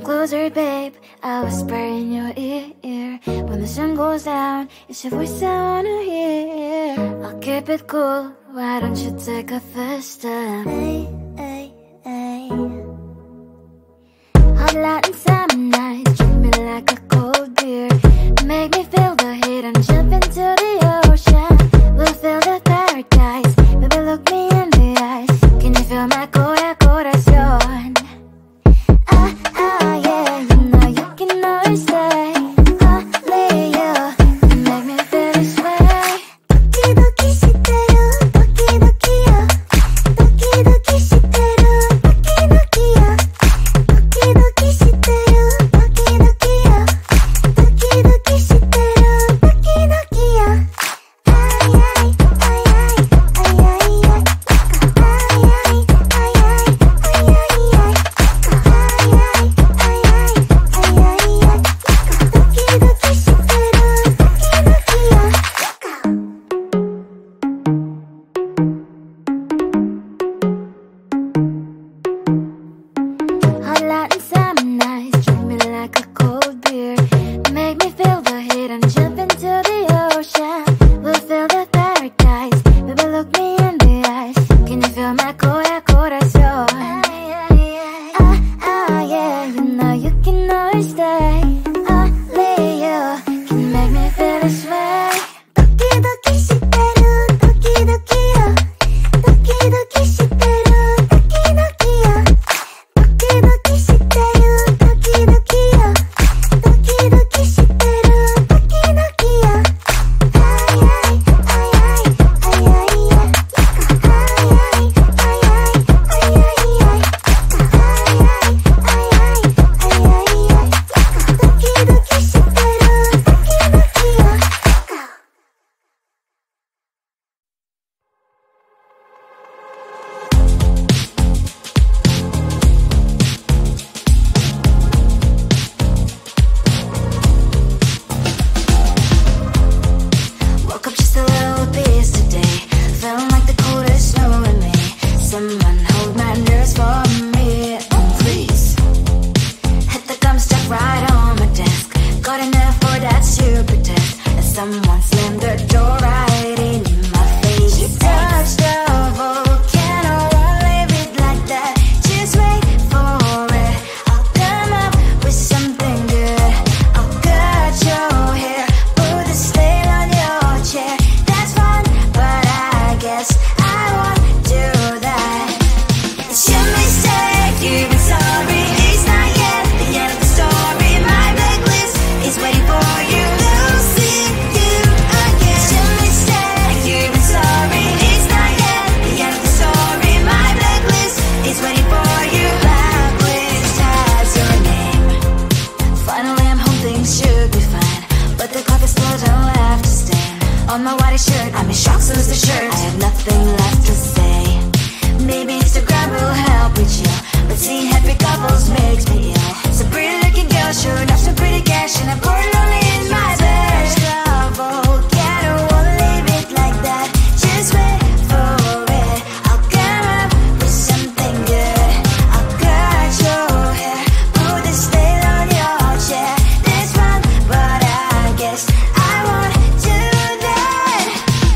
Come closer, babe, I'll whisper in your ear. When the sun goes down, it's your voice I wanna hear. I'll keep it cool, why don't you take a first step? Hey, hey, hey. Hot light and summer nights, treat me like a cold beer. Make me feel the heat and jump into the ocean. We'll feel the paradise, baby look me in the eyes. Can you feel my corazón? Yeah, you know you can always stay. Only you can make me feel this way. Doki doki shiteru, doki doki yo. Doki doki shiteru, doki doki yo. Doki doki shiteru, doki doki yo. Doki doki shiteru, doki doki yo. Ay ay ay ay ay ay ay. Ay ay ay ay ay ay ay. Hot light and summer nights, treat me like a cold beer. Make me feel the heat and jump into the ocean. We'll feel the paradise, baby look me in the eyes. Can you feel my corazón? Yeah, you know you can always stay. Only you can make me feel this way. Doki doki shiteru, doki doki yo. Doki doki shiteru, doki doki yo. Doki doki shiteru, doki doki yo. Doki doki shiteru, doki doki yo. Ay ay ay ay ay ay ay. Ay ay ay ay ay ay ay. Woke up just a little pissed today. Feeling like the coldest snow in me. Someone hold my nerves for me, please. Hit the gum stuck right on my desk. Got enough for that stupid test. And someone slammed the door right in my face. You touched the volcano, won't leave it like that. Just wait for it. I'll come up with something good. I'll cut your hair, put the stain on your chair. That's fun, but I guess I won't do that. It's your mistake, you've been sorry. It's not yet the end of the story. My blacklist is waiting for you. We'll see you again. It's your mistake, you've been sorry. It's not yet the end of the story. My blacklist is waiting for you. Blacklist has your name. Finally I'm home, things should be fine, but the clock is still don't have to stand. On my white shirt, I'm in shock, so is the shirt. I have nothing left to say. Maybe Instagram will help with you, but seeing happy couples makes me ill. Some pretty looking girl showing off some pretty cash, and I'm pouring lonely in my bed. Volcano, won't leave it like that. Just wait for it. I'll come up with something good. I'll cut your hair, put the stain on your chair. That's fun, but I guess I won't do that.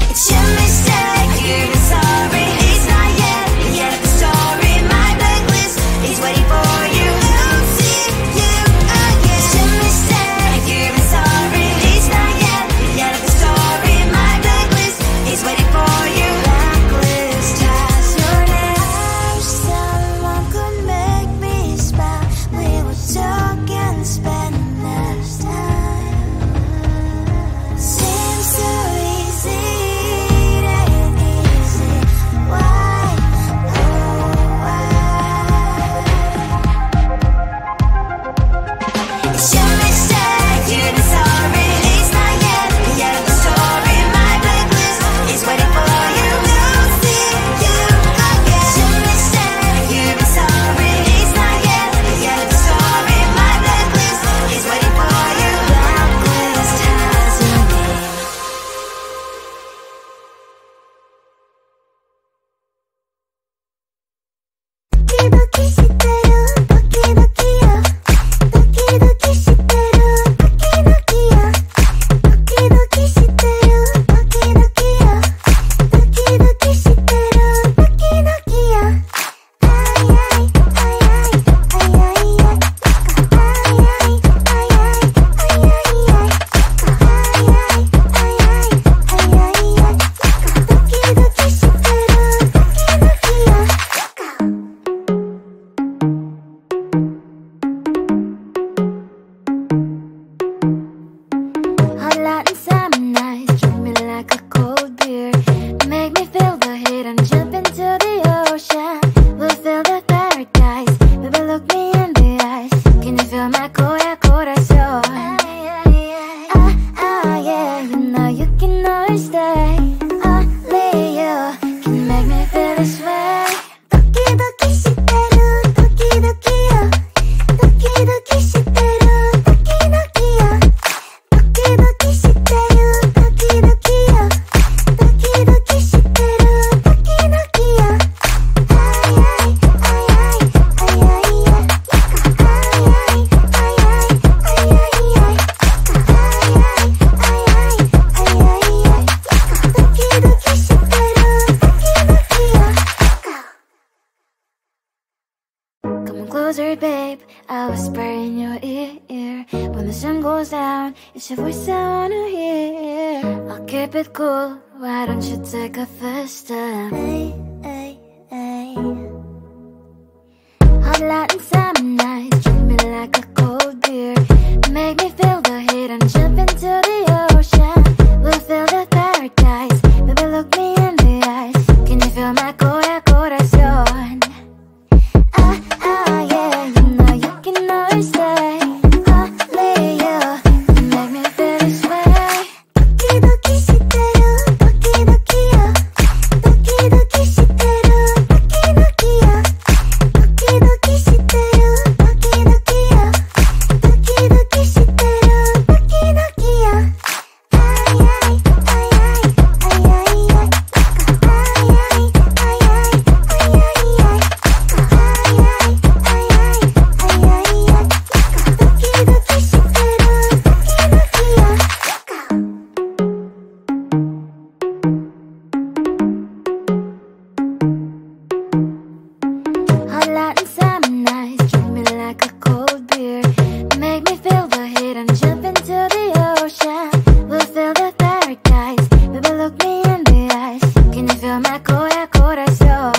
It's your mistake, you've been sorry. It's not yet the end of the story. My blacklist is waiting for you. We'll see you again. It's your mistake, you've been sorry. It's not yet the end of the story. My blacklist is waiting for you. Blacklist has your name. I wish someone could make me smile. We would talk and spend less time. Seems so easy, it ain't easy. Why, oh why? It's your mistake, you've been sorry. It's not yet the end of the story. My blacklist is waiting for you. We'll see you again. It's your mistake, you've been sorry. It's not yet the end of the story. My blacklist is waiting for you. Blacklist has your name. Doki doki shiteru, doki doki yo. I whisper in your ear. When the sun goes down, it's your voice I wanna hear. I'll keep it cool, why don't you take a first step? Hey, hey, hey. Hot light and summer nights, treat me like a cold beer. Make me feel the heat and jump into the ocean. We'll feel the paradise, baby look me in the eyes. Can you feel my corazón? Yeah, you know you can always stay. Only you can make me feel this way. Doki doki shiteru, doki doki yo. Doki doki shiteru, doki doki yo. Doki doki shiteru, doki doki yo. Doki doki shiteru, doki doki yo. Ay ay ay ay ay ay ay. Ay ay ay ay ay ay ay. Hot light and summer nights, treat me like a cold beer. Make me feel the heat and jump into the ocean. We'll feel the paradise, baby look me in the eyes. Can you feel my corazón?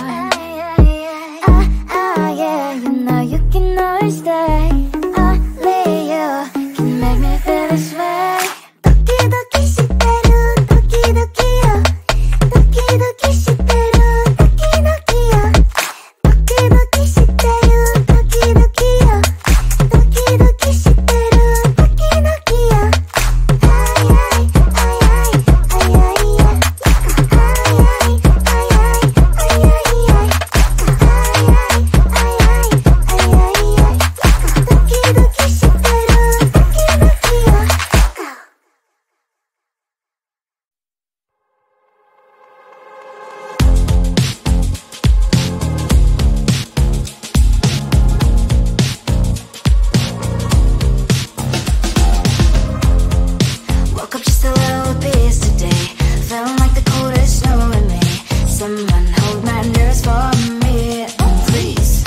Yeah, you know you can always stay. Only you can make me feel this way. Doki doki shiteru, doki doki yo. Doki doki shiteru, doki doki yo. Doki doki shiteru, doki doki yo. Doki doki shiteru, doki doki yo. Ay ay ay ay ay ay ay. Ay ay ay ay ay ay ay. Woke up just a little bit today. Felt like the coldest snow in me. Someone hold my nerves for me, please.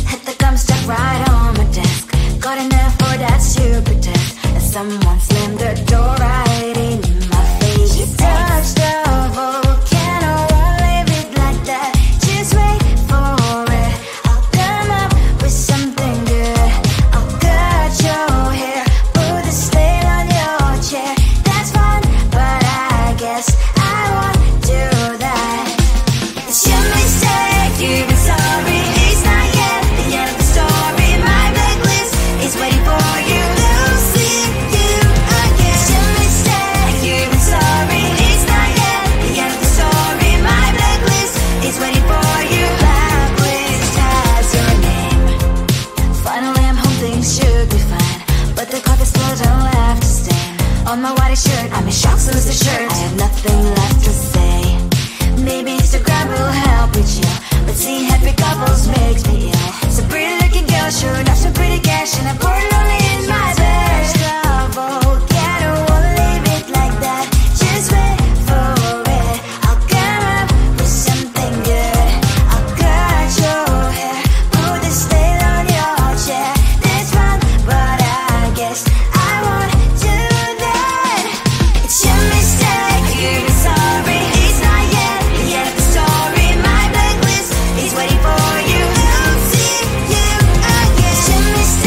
Hit the gum stuck right on my desk. Got enough for that stupid test. And someone slammed the door right in my face. You touched the volcano, won't leave it like that. Just wait for it. I'll come up with something good. I'll cut your hair, put a stain on your chair. That's fun, but I guess I won't do that. It's your mistake, you've been sorry. It's not yet the end of the story. My blacklist is waiting for you. Losing you again. It's your mistake, you've been sorry. It's not yet the end of the story. My blacklist is waiting for you. Blacklist has your name. Finally I'm home, things should be fine. But the carpet still don't left to stain. On my white shirt, I'm in shock, so lose the shirt. I have nothing left to say. Maybe Instagram will help with you, but seeing happy couples makes me ill. Some pretty looking girl, sure enough, some pretty cash, and I'm pouring lonely in my bed. Volcano, won't leave it like that. Just wait for it. I'll come up with something good. I'll cut your hair, put the stain on your chair. That's fun, but I guess I won't do that. It's your mistake, you've been sorry. It's not yet the end of the story. My blacklist is waiting for you. Losing you again. It's your mistake.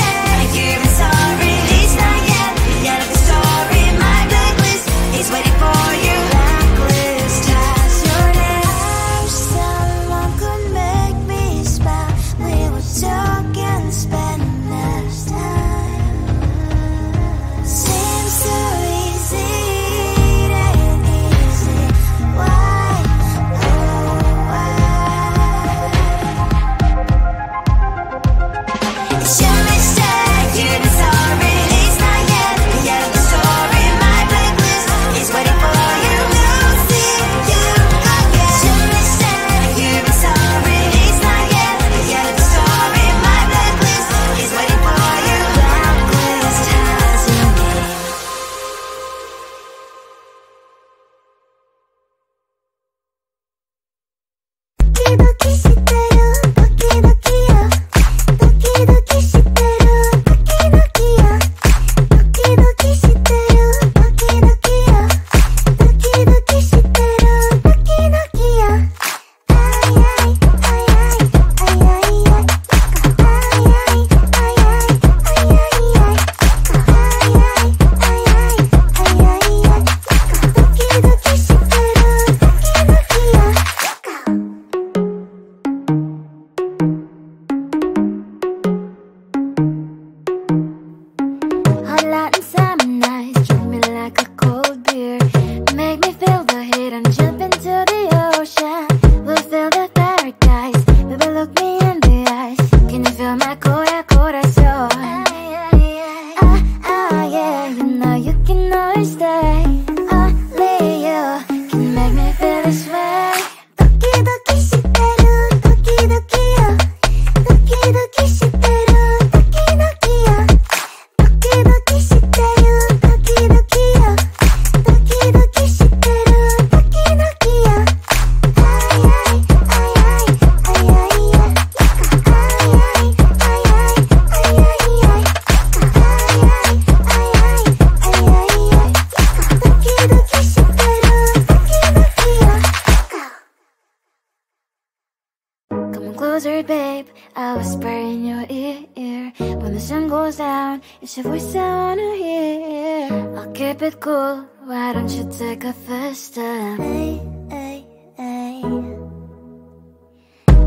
I'll whisper in your ear. When the sun goes down, it's your voice I wanna hear. I'll keep it cool, why don't you take a first step? Hey, hey, hey.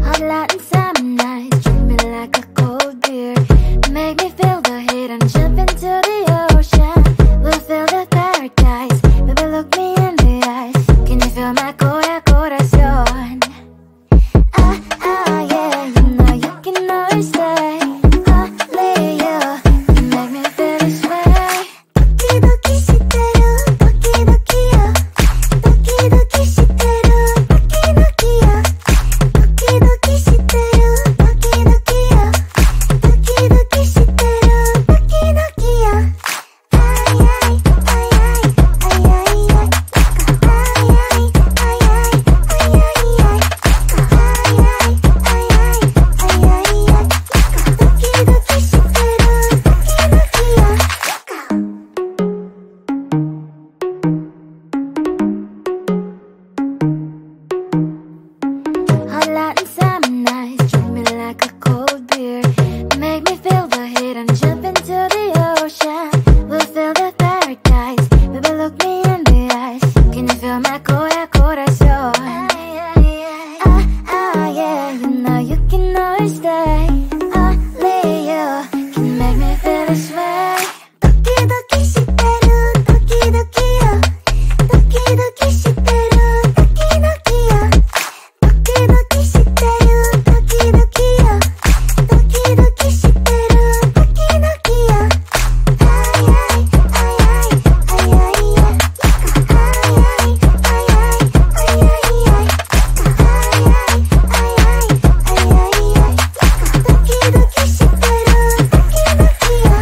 Hot light and summer nights, treat me like a cold beer. Make me feel the heat and jump into the ocean. We'll feel the paradise, baby look me in the eyes. Can you feel my corazón? Yeah, you know you can always stay. Only you can make me feel this way. Doki doki shiteru, doki doki yo. Doki doki shiteru, doki doki yo. Doki doki shiteru, doki doki yo. Doki doki shiteru, doki doki yo. Ay ay ay ay ay ay ay. Ay ay ay ay ay ay ay. Hot light and summer nights, treat me like a cold beer. Make me feel the heat and jump into the ocean. We'll feel the paradise, baby look me in the eyes. Can you feel my corazón? Yeah, you know you can always stay. Only you can make me feel this way. Doki doki shiteru, doki doki yo. Doki doki shiteru, doki doki yo. Doki doki shiteru, doki doki yo. Doki doki shiteru, doki doki yo. Ay ay ay ay ay ay ay. Ay ay ay ay ay ay ay. Ay ay ay ay ay ay ay. Doki doki shiteru, doki doki yo.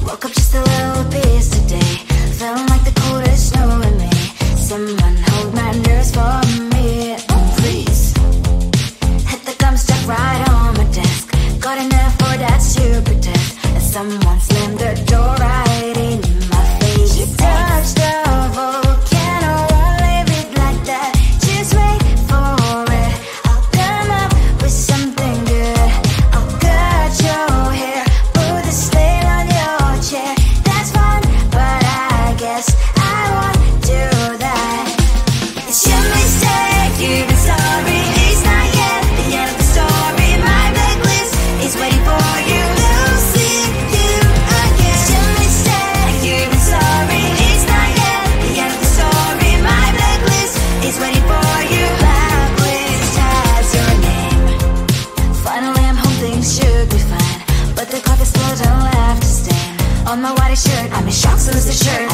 Woke up just a little pissed today. Felt like the coldest snow in me. Someone hold my nerves for me, please. Hit the gum stuck right on my desk. Got enough for that stupid test. And someone slammed the door right in my face. You touched a volcano, won't leave it like that. Just wait for it. I'll come up with something good. I'll cut your hair, put the slate on your chair. That's fun, but I guess I won't do that. It's your mistake, you've been sorry. It's not yet the end of the story. My blacklist is waiting for you. We'll see you again. It's your mistake, you've been sorry. It's not yet the end of the story. My blacklist is waiting for you. Blacklist has your name. Finally I'm home, things should be fine. But the carpet still don't have to stain on my white shirt. I'm in shock, so lose the shirt.